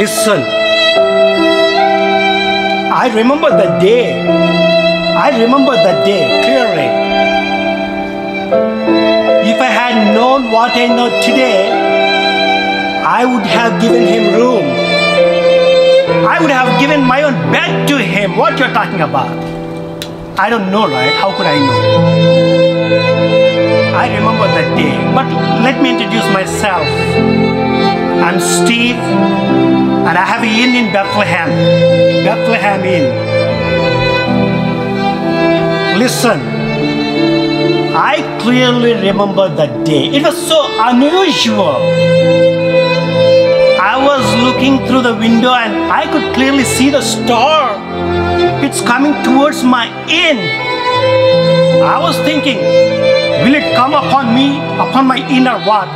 Listen, I remember the day. I remember that day clearly. If I had known what I know today, I would have given him room. I would have given my own bed to him. What you're talking about? I don't know, right? How could I know? I remember that day. But let me introduce myself. I'm Steve, and I have an inn in Bethlehem. Bethlehem Inn. Listen, I clearly remember that day. It was so unusual. I was looking through the window and I could clearly see the star. It's coming towards my inn. I was thinking, will it come upon me, upon my inn or what?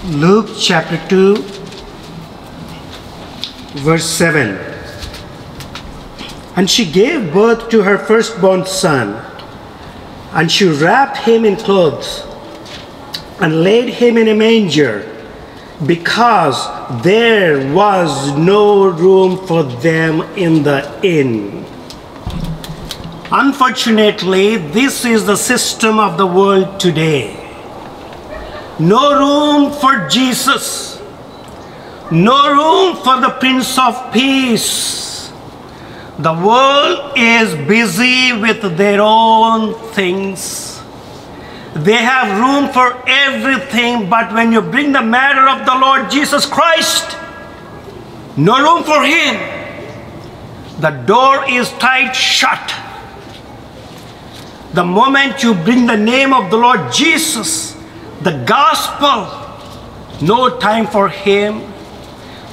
Luke chapter 2, verse 7. And she gave birth to her firstborn son, and she wrapped him in clothes and laid him in a manger, because there was no room for them in the inn. Unfortunately, this is the system of the world today. No room for Jesus. No room for the Prince of Peace. The world is busy with their own things. They have room for everything, but when you bring the matter of the Lord Jesus Christ, no room for Him. The door is tight shut. The moment you bring the name of the Lord Jesus, the gospel, no time for Him,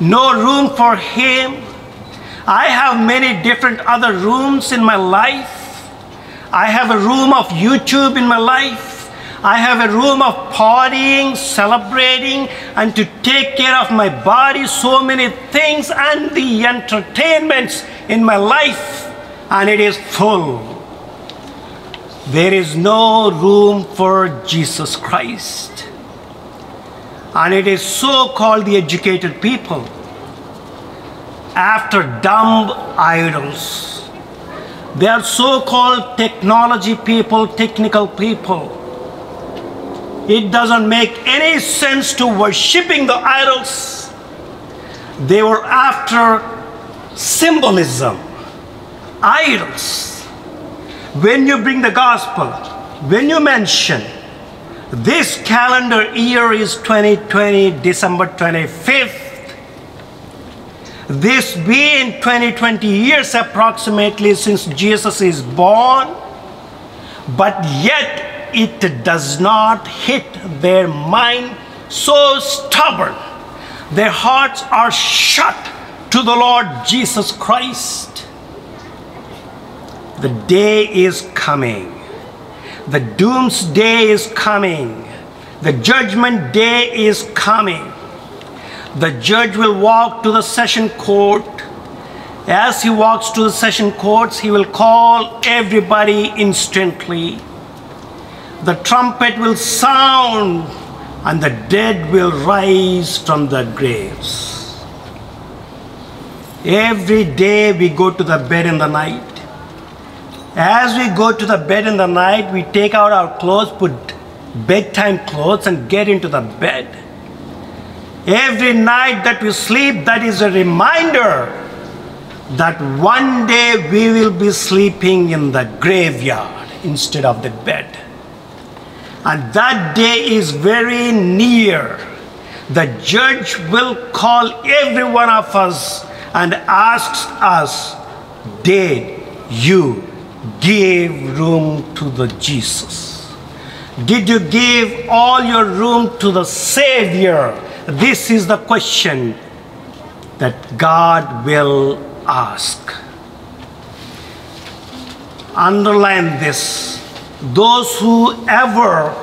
no room for Him. I have many different other rooms in my life. I have a room of YouTube in my life. I have a room of partying, celebrating, and to take care of my body, so many things, and the entertainments in my life, and it is full. There is no room for Jesus Christ. And it is so called the educated people, after dumb idols. They are so called technology people, technical people. It doesn't make any sense to worshiping the idols. They were after symbolism, idols. When you bring the gospel, when you mention this calendar year is 2020, December 25th, this being 20 years approximately since Jesus is born, but yet it does not hit their mind, so stubborn. Their hearts are shut to the Lord Jesus Christ. The day is coming. The doomsday is coming. The judgment day is coming. The judge will walk to the session court. As he walks to the session courts, he will call everybody instantly. The trumpet will sound, and the dead will rise from the graves. Every day we go to the bed in the night. As we go to the bed in the night, we take out our clothes, put bedtime clothes, and get into the bed. Every night that we sleep, that is a reminder that one day we will be sleeping in the graveyard instead of the bed. And that day is very near. The judge will call every one of us and asks us, did you give room to the Jesus? Did you give all your room to the Savior? This is the question that God will ask. Underline this. Those who ever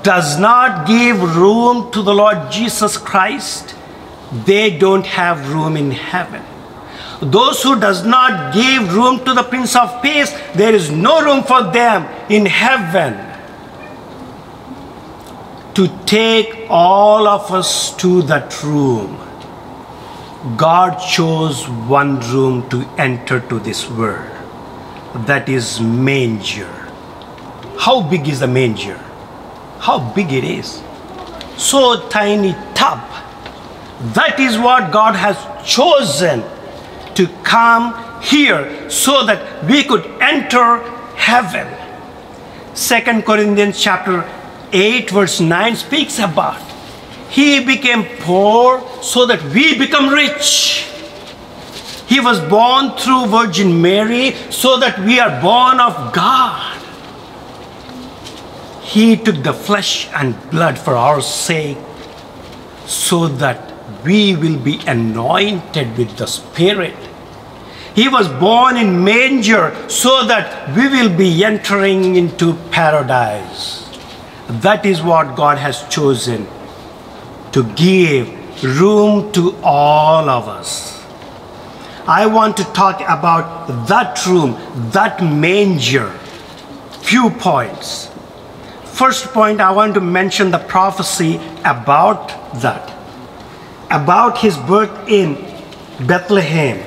does not give room to the Lord Jesus Christ, they don't have room in heaven. Those who does not give room to the Prince of Peace, there is no room for them in heaven. To take all of us to that room, God chose one room to enter to this world. That is manger. How big is the manger? How big it is? So tiny tub. That is what God has chosen to come here so that we could enter heaven. 2 Corinthians chapter 8 verse 9 speaks about He became poor so that we become rich. He was born through Virgin Mary so that we are born of God. He took the flesh and blood for our sake so that we will be anointed with the Spirit. He was born in manger so that we will be entering into paradise. That is what God has chosen. to give room to all of us. I want to talk about that room, that manger. Few points. First point, I want to mention the prophecy about that, about his birth in Bethlehem.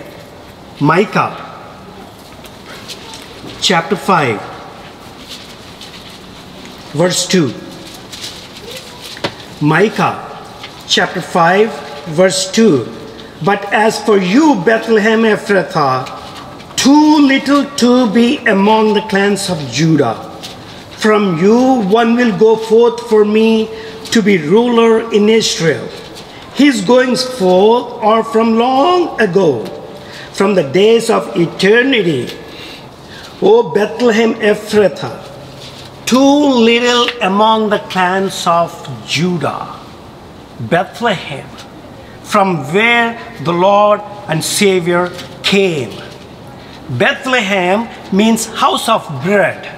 Micah chapter 5 verse 2. Micah chapter 5 verse 2. But as for you, Bethlehem Ephrathah, too little to be among the clans of Judah. From you one will go forth for me to be ruler in Israel. His goings forth are from long ago, from the days of eternity. O Bethlehem Ephrathah, too little among the clans of Judah. Bethlehem, from where the Lord and Savior came. Bethlehem means house of bread.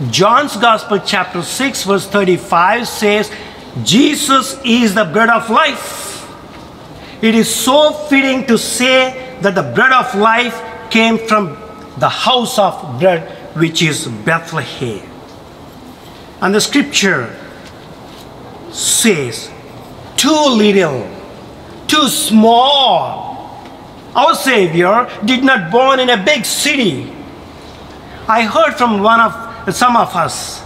John's Gospel chapter 6 verse 35 says, Jesus is the bread of life. It is so fitting to say that the bread of life came from the house of bread, which is Bethlehem. And the scripture says, too little, too small. Our Savior did not born in a big city. I heard from some of us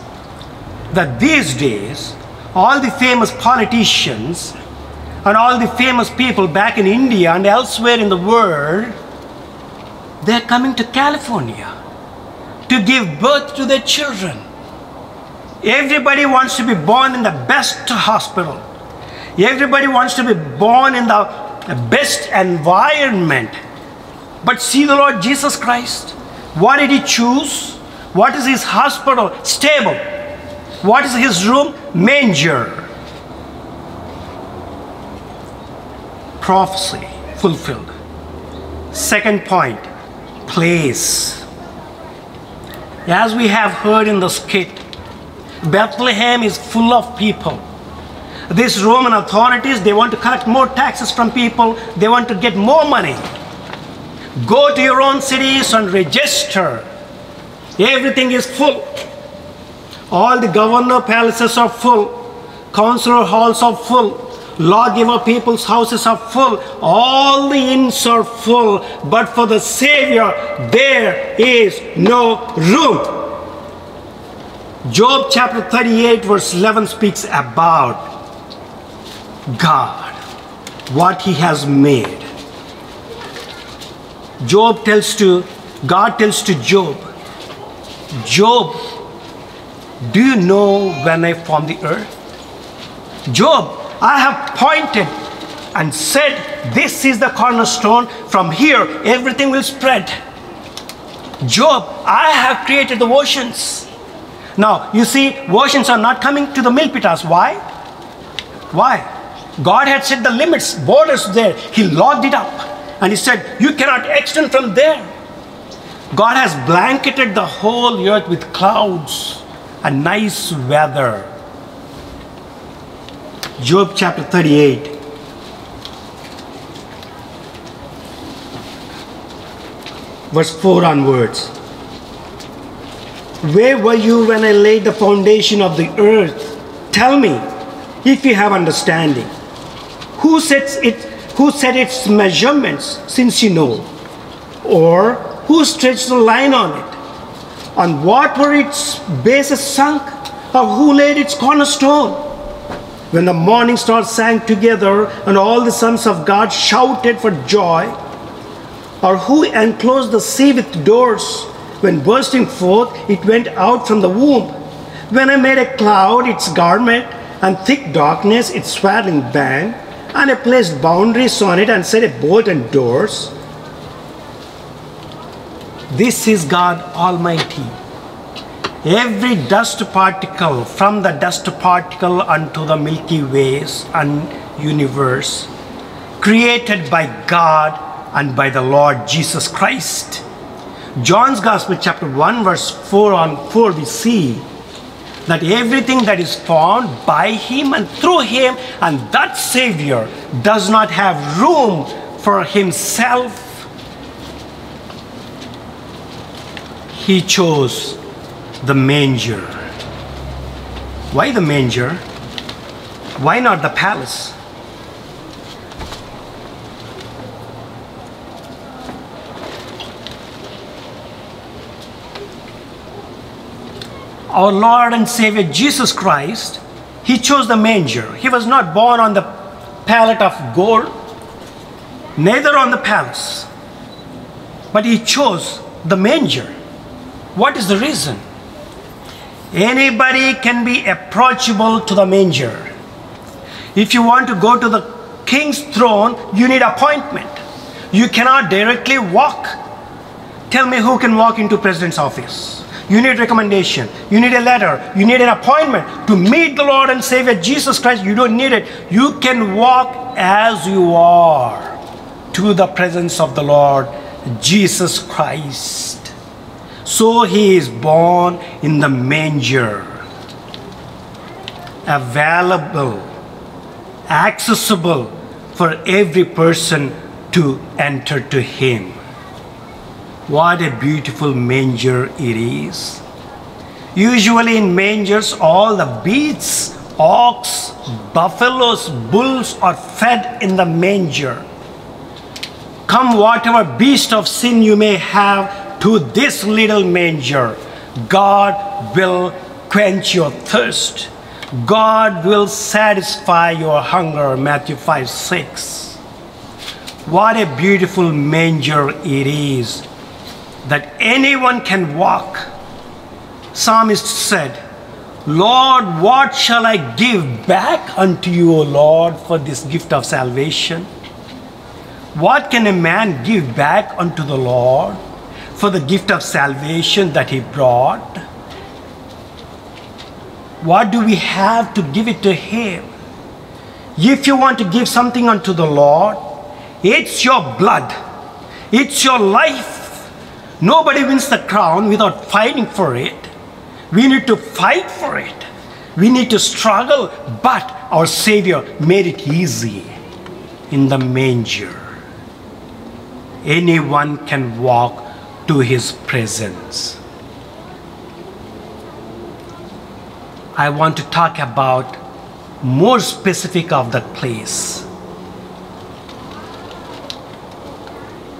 that these days, all the famous politicians and all the famous people back in India and elsewhere in the world, they're coming to California to give birth to their children. Everybody wants to be born in the best hospital. Everybody wants to be born in the best environment. But see the Lord Jesus Christ. What did he choose? What is his hospital? Stable. What is his room? Manger. Prophecy fulfilled. Second point, place. As we have heard in the skit, Bethlehem is full of people. These Roman authorities, they want to collect more taxes from people. They want to get more money. Go to your own cities and register. Everything is full. All the governor palaces are full. Councilor halls are full. Lawgiver people's houses are full. All the inns are full. But for the Savior, there is no room. Job chapter 38 verse 11 speaks about God, what he has made. God tells to Job, Job, do you know when I formed the earth? Job, I have pointed and said, this is the cornerstone. From here, everything will spread. Job, I have created the oceans. Now, you see, oceans are not coming to the Milpitas. Why? Why? God had set the limits, borders there. He locked it up. And he said, you cannot extend from there. God has blanketed the whole earth with clouds and nice weather. Job chapter 38. Verse 4 onwards. Where were you when I laid the foundation of the earth? Tell me, if you have understanding. Who set its measurements, since you know? Or who stretched the line on it? On what were its bases sunk? Or who laid its cornerstone? When the morning stars sang together and all the sons of God shouted for joy? Or who enclosed the sea with doors? When bursting forth, it went out from the womb. When I made a cloud its garment, and thick darkness its swaddling band, and I placed boundaries on it and set a bolt and doors. This is God Almighty. Every dust particle, from the dust particle unto the Milky Ways and universe, created by God and by the Lord Jesus Christ. John's Gospel chapter 1 verse 4 we see, that everything that is found by him and through him, and that Savior does not have room for himself, he chose the manger. Why the manger? Why not the palace? Our Lord and Savior Jesus Christ, he chose the manger. He was not born on the pallet of gold, neither on the palace, but he chose the manger. What is the reason? Anybody can be approachable to the manger. If you want to go to the king's throne, you need appointment. You cannot directly walk. Tell me who can walk into president's office. You need recommendation. You need a letter. You need an appointment to meet the Lord and Savior Jesus Christ. You don't need it. You can walk as you are to the presence of the Lord Jesus Christ. So he is born in the manger, available, accessible for every person to enter to him. What a beautiful manger it is. Usually in mangers, all the beasts, ox, buffaloes, bulls are fed in the manger. Come whatever beast of sin you may have to this little manger, God will quench your thirst. God will satisfy your hunger, Matthew 5:6. What a beautiful manger it is, that anyone can walk. Psalmist said, Lord, what shall I give back unto you, O Lord, for this gift of salvation? What can a man give back unto the Lord for the gift of salvation that he brought? What do we have to give it to him? If you want to give something unto the Lord, it's your blood, it's your life. Nobody wins the crown without fighting for it. We need to fight for it. We need to struggle, but our Savior made it easy in the manger. Anyone can walk to his presence. I want to talk about more specific of that place.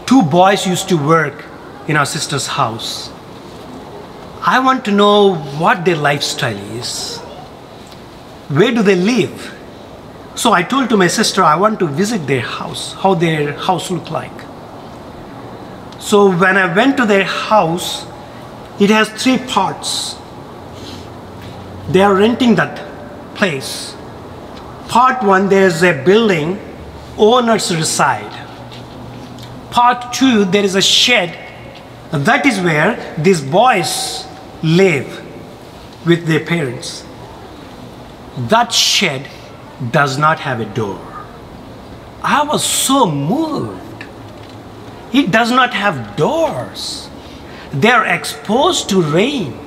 Two boys used to work in our sister's house. I want to know what their lifestyle is. Where do they live? So I told to my sister, I want to visit their house, how their house looked like. So when I went to their house, it has 3 parts. They are renting that place. Part 1, there's a building, owners reside. Part 2, there is a shed. That is where these boys live with their parents. That shed does not have a door. I was so moved. It does not have doors. They are exposed to rain.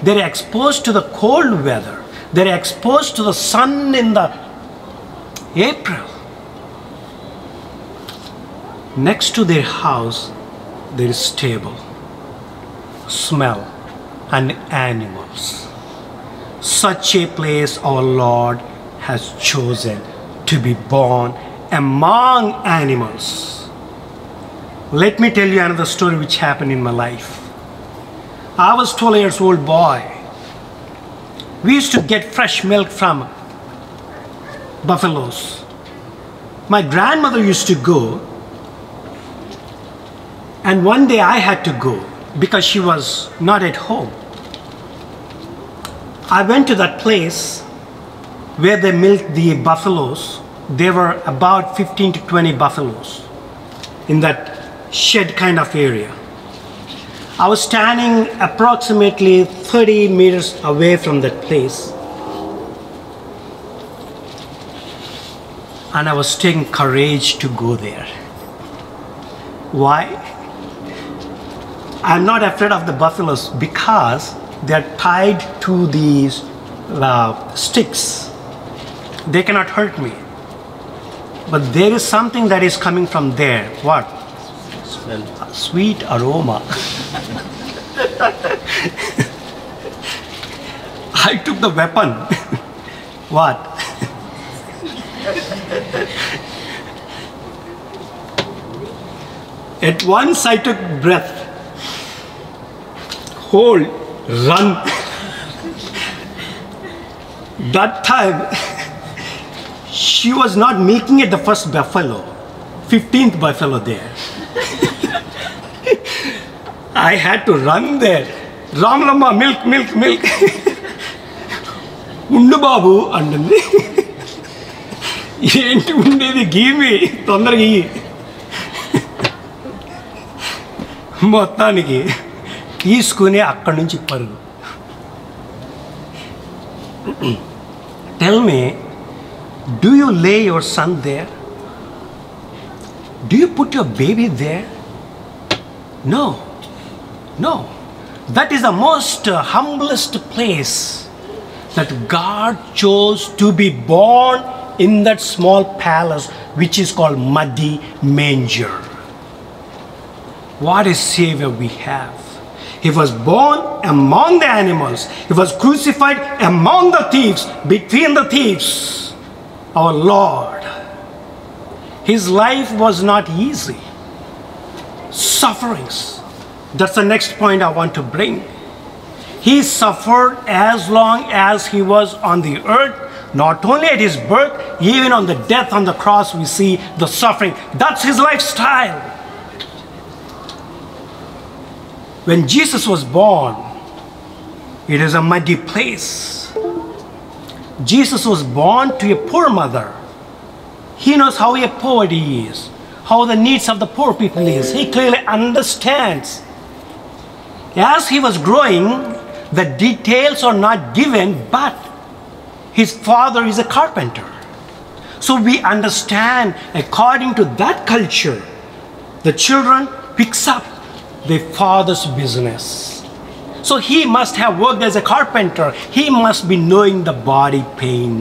They are exposed to the cold weather. They are exposed to the sun in the April. Next to their house, there is stable, smell, and animals. Such a place our Lord has chosen to be born among animals. Let me tell you another story which happened in my life. I was 12 years old boy. We used to get fresh milk from buffaloes. My grandmother used to go, and one day I had to go because she was not at home. I went to that place where they milked the buffaloes. There were about 15 to 20 buffaloes in that shed kind of area. I was standing approximately 30 meters away from that place, and I was taking courage to go there. Why? I'm not afraid of the buffaloes because they're tied to these sticks. They cannot hurt me. But there is something that is coming from there. What? Smell. A sweet aroma. I took the weapon. What? At once I took breath. Hold, run. That time, she was not making it the first buffalo, 15th buffalo there. I had to run there. Ramlama, milk, milk, milk. Undu babu andundi. Enti undedi give me, tondaraga iyi. మొత్తానికి తీసుకుని అక్కడి నుంచి పరుగు. Tell me, do you lay your son there? Do you put your baby there? No. No. That is the most humblest place that God chose to be born in that small palace which is called muddy manger. What a Savior we have. He was born among the animals. He was crucified among the thieves, between the thieves. Our Lord. His life was not easy. Sufferings. That's the next point I want to bring. He suffered as long as he was on the earth. Not only at his birth, even on the death on the cross we see the suffering. That's his lifestyle. When Jesus was born, it is a muddy place. Jesus was born to a poor mother. He knows how a poverty is, how the needs of the poor people is. He clearly understands. As he was growing, the details are not given, but his father is a carpenter. So we understand, according to that culture, the children picks up their father's business. So he must have worked as a carpenter. He must be knowing the body pain.